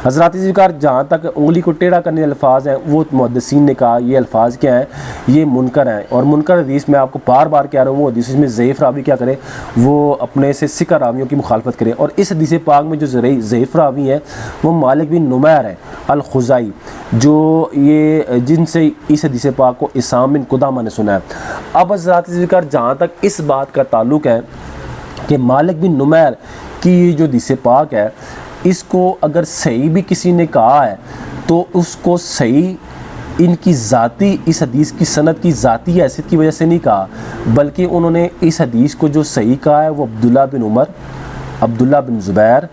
حضرات ذکر جہاں تک انگلی کو ٹیڑھا کرنے الفاظ ہیں وہ محدثین نے کہا یہ الفاظ کیا ہیں، یہ منکر ہیں، اور منکر حدیث میں آپ کو بار بار کہہ رہا ہوں وہ حدیث میں ضعیف راوی کیا کرے، وہ اپنے سے ثقہ راویوں کی مخالفت کرے، اور اس حدیث پاک میں جو ضعیف راوی ہیں وہ مالک بن نمیر ہے الخزائی، جو یہ جن سے اس حدیث پاک کو اسام بن قدامہ نے سنا ہے۔ اب حضرات ذکر جہاں تک اس بات کا تعلق ہے کہ مالک بن نمیر کی یہ جو حدیث پاک ہے اس کو اگر صحیح بھی کسی نے کہا ہے تو اس کو صحیح ان کی ذاتی اس حدیث کی سند کی ذاتی حیثیت کی وجہ سے نہیں کہا، بلکہ انہوں نے اس حدیث کو جو صحیح کہا ہے وہ عبداللہ بن عمر، عبداللہ بن زبیر،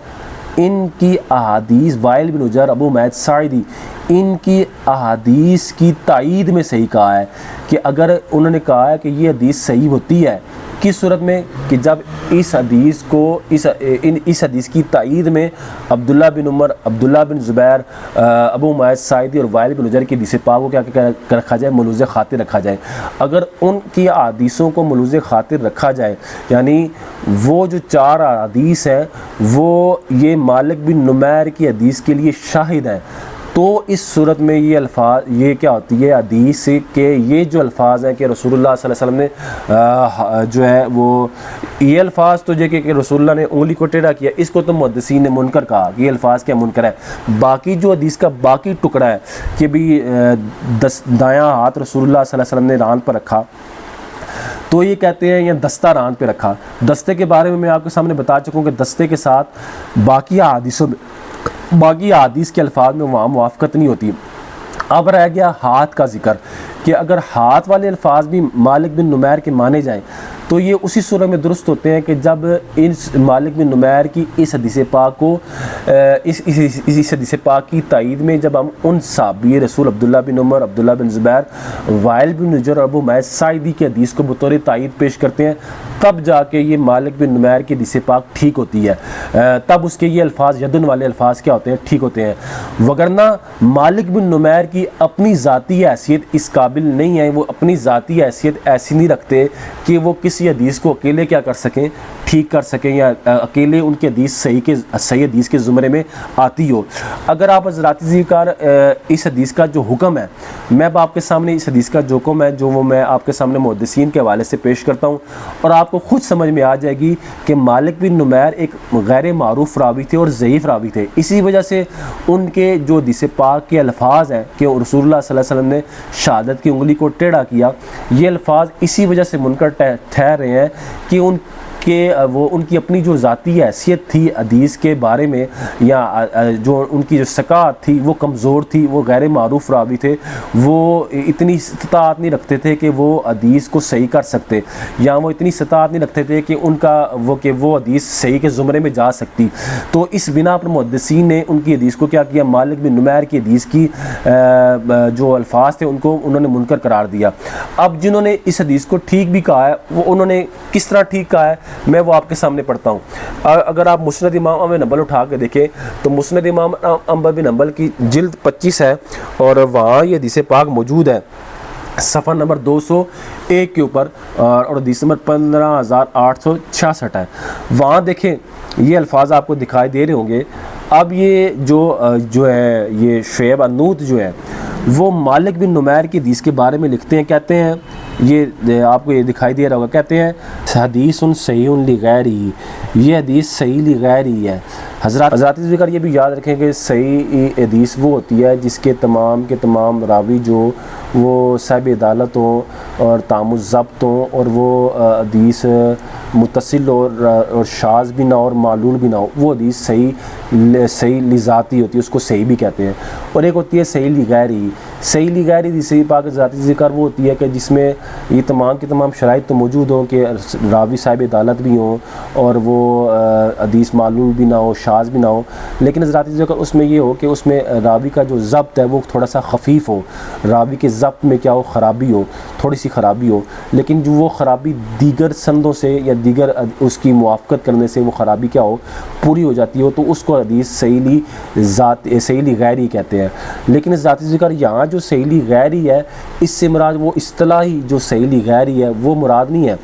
ان کی احادیث، وائل بن حجر، ابو حمید ساعدی، ان کی احادیث کی تائید میں صحیح کہا ہے کہ اگر انہوں نے کہا ہے کہ یہ حدیث صحیح ہوتی ہے کس صورت میں کہ جب اس حدیث کو اس حدیث کی تائید میں عبداللہ بن عمر، عبداللہ بن زبیر، ابو حمید ساعدی اور وائل بن حجر کی حدیث پاک کو کیا رکھا جائے، ملوز خاطر رکھا جائے۔ اگر ان کی احادیثوں کو ملوز خاطر رکھا جائے یعنی وہ جو 4 احادیث ہیں وہ یہ مالک بن نمیر کی حدیث کے لیے شاہد ہیں، تو اس صورت میں یہ الفاظ یہ کیا ہوتی ہے حدیث کہ یہ جو الفاظ ہیں کہ رسول اللہ صلی اللہ علیہ وسلم نے جو ہے وہ یہ الفاظ تو جو کہ رسول اللہ نے انگلی کو ٹیڑھا کیا، اس کو تو محدثین نے منکر کہا کہ یہ الفاظ کیا منکر ہے۔ باقی جو حدیث کا باقی ٹکڑا ہے کہ بھی دایاں ہاتھ رسول اللہ صلی اللہ علیہ وسلم نے ران پر رکھا، تو یہ کہتے ہیں یا دستہ ران پہ رکھا۔ دستے کے بارے میں آپ کے سامنے بتا چکا ہوں کہ دستے کے ساتھ باقی احادیث کے الفاظ میں وہاں موافقت نہیں ہوتی۔ اب رہ گیا ہاتھ کا ذکر کہ اگر ہاتھ والے الفاظ بھی مالک بن نمیر کے مانے جائیں تو یہ اسی صورت میں درست ہوتے ہیں کہ جب اس مالک بن نمیر کی اس حدیث پاک کو اس حدیث پاک کی تائید میں جب ہم ان صحابی رسول عبداللہ بن عمر، عبداللہ بن زبیر، وائل بن حجر اور ابو حمید ساعدی کی حدیث کو بطور تائید پیش کرتے ہیں تب جا کے یہ مالک بن نمیر کی حدیث پاک ٹھیک ہوتی ہے، تب اس کے یہ الفاظ یدن والے الفاظ کیا ہوتے ہیں، ٹھیک ہوتے ہیں۔ وگرنہ مالک بن نمیر کی اپنی ذاتی حیثیت اس قابل نہیں ہے، وہ اپنی ذاتی حیثیت ایسی نہیں رکھتے کہ وہ کسی حدیث کو اکیلے کیا کر سکیں، ٹھیک کر سکیں، یا اکیلے ان کی حدیث صحیح حدیث کے زمرے میں آتی ہو۔ اگر آپ حضرات ذکر اس حدیث کا جو حکم ہے، میں آپ کے سامنے اس حدیث کا جو حکم ہے جو وہ میں آپ کے سامنے محدثین کے حوالے سے پیش کرتا ہوں، اور آپ کو خود سمجھ میں آ جائے گی کہ مالک بن نمیر ایک غیر معروف راوی تھے اور ضعیف راوی تھے، اسی وجہ سے ان کے جو حدیث پاک کے الفاظ ہیں کہ رسول اللہ صلی اللہ علیہ وسلم نے شہادت کی انگلی کو ٹیڑھا کیا، یہ الفاظ اسی وجہ سے منکر ٹھہر رہے ہیں کہ ان کی اپنی جو ذاتی حیثیت تھی حدیث کے بارے میں، یا جو ان کی جو ثقات تھی وہ کمزور تھی، وہ غیر معروف راوی تھے، وہ اتنی استطاعت نہیں رکھتے تھے کہ وہ حدیث کو صحیح کر سکتے، یا وہ اتنی استطاعت نہیں رکھتے تھے کہ وہ حدیث صحیح کے زمرے میں جا سکتی، تو اس بنا پر محدثین نے ان کی حدیث کو کیا کیا، مالک بن نمیر کی حدیث کی جو الفاظ تھے ان کو انہوں نے منکر قرار دیا۔ اب جنہوں نے اس حدیث کو ٹھیک بھی کہا ہے وہ انہوں نے کس طرح ٹھیک کہا ہے میں وہ آپ کے سامنے پڑھتا ہوں۔ اگر آپ مسند امام احمد بن حنبل اٹھا کے دیکھیں تو مسند امام احمد بن حنبل کی جلد 25 ہے اور وہاں یہ حدیث پاک موجود ہے صفحہ نمبر 201 کے اوپر، اور حدیث نمبر 15866 ہے۔ وہاں دیکھیں یہ الفاظ آپ کو دکھائی دے رہے ہوں گے۔ اب یہ جو ہے یہ شعیب النوت جو ہے وہ مالک بن نمیر کی حدیث کے بارے میں لکھتے ہیں، کہتے ہیں یہ آپ کو یہ دکھائی دے رہا ہوگا، کہتے ہیں حدیث صحیح لغیری، یہ حدیث صحیح لغیری ہے۔ حضرات ذکر یہ بھی یاد رکھیں کہ صحیح حدیث وہ ہوتی ہے جس کے تمام راوی جو وہ صاحب عدالت ہوں اور تام الضبط ہوں، اور وہ حدیث متصل اور شاذ بھی نہ اور معلول بھی نہ ہو، وہ حدیث صحیح لذاتی ہوتی ہے، اس کو صحیح بھی کہتے ہیں۔ اور ایک ہوتی ہے صحیح لغیری۔ صحیح لغیری حدیث پاک ذاتی ذکر وہ ہوتی ہے کہ جس میں یہ تمام کی تمام شرائط تو موجود ہوں کہ راوی صاحب عدالت بھی ہوں اور وہ حدیث معلول بھی نہ ہو، شاذ بھی نہ ہو، لیکن ذاتی ذکر اس میں یہ ہو کہ اس میں راوی کا جو ضبط ہے وہ تھوڑا سا خفیف ہو، راوی کے ضبط میں کیا ہو، خرابی ہو، تھوڑی سی خرابی ہو، لیکن جو وہ خرابی دیگر سندوں سے یا دیگر اس کی موافقت کرنے سے وہ خرابی کیا ہو، پوری ہو جاتی ہو، تو اس کو حدیث صحیح لغیری کہتے ہیں۔ لیکن ذاتی ذکر یہاں جو سہیلی غیری ہے اس سے مراد وہ اصطلاحی جو سہیلی غیری ہے وہ مراد نہیں ہے.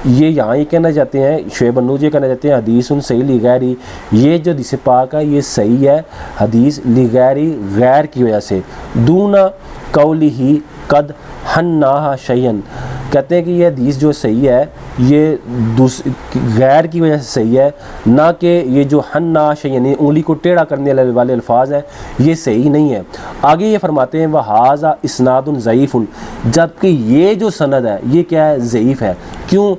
یہ یہاں یہ کہنا چاہتے ہیں شعیب النوجی کہنا چاہتے ہیں حدیث سہیلی غیری، یہ جو حدیث پاک ہے یہ صحیح ہے حدیث لغیری غیر کی وجہ سے، دون قولی قد حناہا شیئن، کہتے ہیں کہ یہ حدیث جو صحیح ہے یہ غیر کی وجہ سے صحیح ہے، نہ کہ یہ جو حنا یعنی انگلی کو ٹیڑھا کرنے والے الفاظ ہیں یہ صحیح نہیں ہے. آگے یہ فرماتے ہیں وَهَذَا إِسْنَادٌ ضعیف، جبکہ یہ جو سند ہے یہ کیا ہے؟ ضعیف ہے. کیوں؟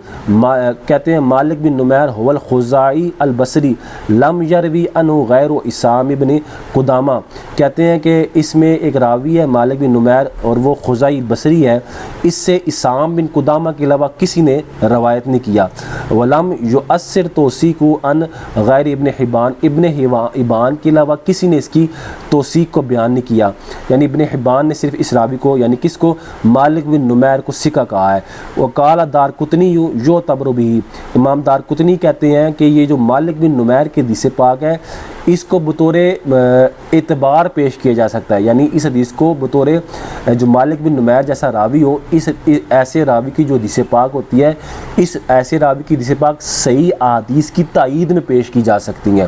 کہتے ہیں مالک بن نمیر هو الخزاعی البصری لم یروی عنہ غیر اسام بن قدامہ، کہتے ہیں کہ اس میں ایک راوی ہے مالک بن نمیر اور وہ خزاعی بصری ہے، اس سے اسام بن قدامہ کے علاوہ کسی نے روایت نہیں کیا. ولم یؤثر توثیق عن غیر ابن حبان، ابن حبان کے علاوہ کسی نے اس کی توثیق کو بیان نہیں کیا، یعنی ابن حبان نے صرف اس راوی کو یعنی کس کو؟ مالک بن نمیر کو ثقہ کہا ہے. وقال دارقطنی یعتبر بہ، امام دارقطنی کہتے ہیں کہ یہ جو مالک بن نمیر کے حدیث پاک ہے اس کو بطور اعتبار پیش کیا جا سکتا ہے، یعنی اس حدیث کو بطور جو مالک بن نمیر جیسا راوی ہو، اس ایسے راوی کی جو حدیث پاک ہوتی ہے اس ایسے راوی کی حدیث پاک صحیح احادیث کی تائید میں پیش کی جا سکتی ہیں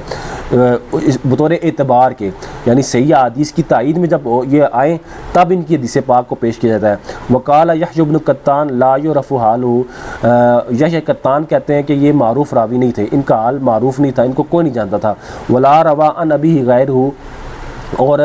بطور اعتبار کے، یعنی صحیح احادیث کی تائید میں جب یہ آئیں تب ان کی حدیث پاک کو پیش کیا جاتا ہے. وقال یحیی بن قطان لا یعرف حالہ، یحیی قطان کہتے ہیں کہ یہ معروف راوی نہیں تھے، ان کا حال معروف نہیں تھا، ان کو کوئی نہیں جانتا تھا. ولا روا عن ابی غیرہ، اور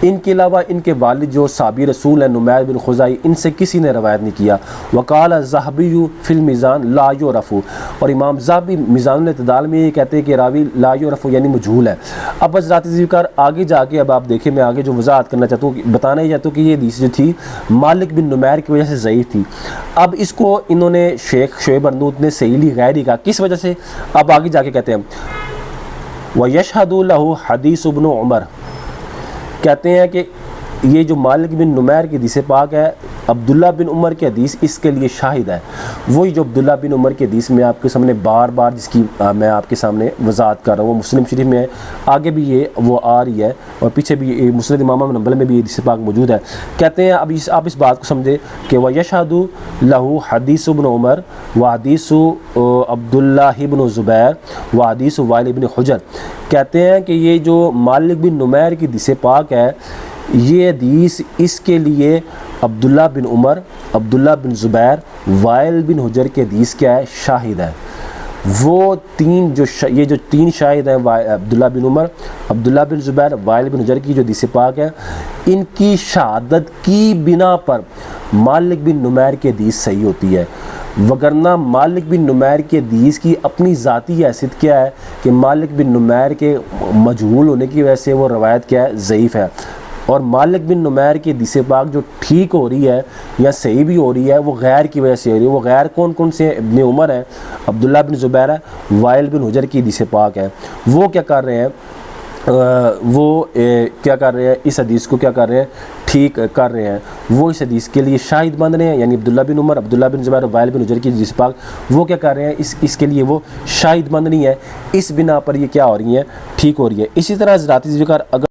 ان کے علاوہ ان کے والد جو صحابی رسول ہیں نمیر بن خزاعی ان سے کسی نے روایت نہیں کیا. وقال الذہبی فی المیزان لا یعرف، اور امام ذہبی میزان الاعتدال میں یہ کہتے ہیں کہ راوی لا یعرف یعنی مجہول ہے. اب حضرات ذکر آگے جا کے اب آپ دیکھیں میں آگے جو وضاحت کرنا چاہتا ہوں، بتانا ہی چاہتا ہوں کہ یہ حدیث جو تھی مالک بن نمیر کی وجہ سے ضعیف تھی. اب اس کو انہوں نے شیخ شعیب ارنوط نے سہیلی غیری کا کس وجہ سے، اب آگے جا کے کہتے ہیں وَيَشْهَدُ لَهُ حدیث ابن عمر، کہتے ہیں کہ یہ جو مالک بن نمیر کی حدیث پاک ہے عبداللہ بن عمر کی حدیث اس کے لیے شاہد ہے. وہی جو عبداللہ بن عمر کی حدیث میں آپ کے سامنے بار بار جس کی میں آپ کے سامنے وضاحت کر رہا ہوں، وہ مسلم شریف میں ہے، آگے بھی یہ وہ آ رہی ہے اور پیچھے بھی مسند امام بن حنبل میں بھی حدیث پاک موجود ہے. کہتے ہیں اب آپ اس بات کو سمجھے کہ وَيَشْهَدُ لَهُ حدیث ابن عمر وحدیث عبداللہ بن زبیر وحدیث وائل بن حجر، کہتے ہیں کہ یہ جو مالک بن نمیر کی حدیث پاک ہے یہ حدیث اس کے لیے عبداللہ بن عمر، عبداللہ بن زبیر، وائل بن حجر کے حدیث کیا ہے؟ شاہد ہے. وہ تین جو یہ جو تین شاہد ہیں عبداللہ بن عمر، عبداللہ بن زبیر، وائل بن حجر کی جو حدیث پاک ہے ان کی شہادت کی بنا پر مالک بن نمیر کی حدیث صحیح ہوتی ہے. وگرنہ مالک بن نمیر کی حدیث کی اپنی ذاتی حیثیت کیا ہے کہ مالک بن نمیر کے مجہول ہونے کی وجہ سے وہ روایت کیا ہے؟ ضعیف ہے. اور مالک بن نمیر کی حدیث پاک جو ٹھیک ہو رہی ہے یا صحیح بھی ہو رہی ہے وہ غیر کی وجہ سے ہو رہی ہے. وہ غیر کون کون سے؟ ابن عمر ہے، عبداللہ بن زبیر ہے، وائل بن حجر کی حدیث پاک ہے. وہ کیا کر رہے ہیں؟ کیا کر رہے ہیں؟ اس حدیث کو کیا کر رہے ہیں؟ ٹھیک کر رہے ہیں. وہ اس حدیث کے لیے شاہد بن رہے ہیں، یعنی عبداللہ بن عمر، عبداللہ بن زبیر، وائل بن حجر کی حدیث پاک وہ کیا کر رہے ہیں؟ اس کے لیے وہ شاہد بن رہی ہے. اس بنا پر یہ کیا ہو رہی ہیں؟ ٹھیک ہو رہی ہے. اسی طرح حضرات ذکر اگر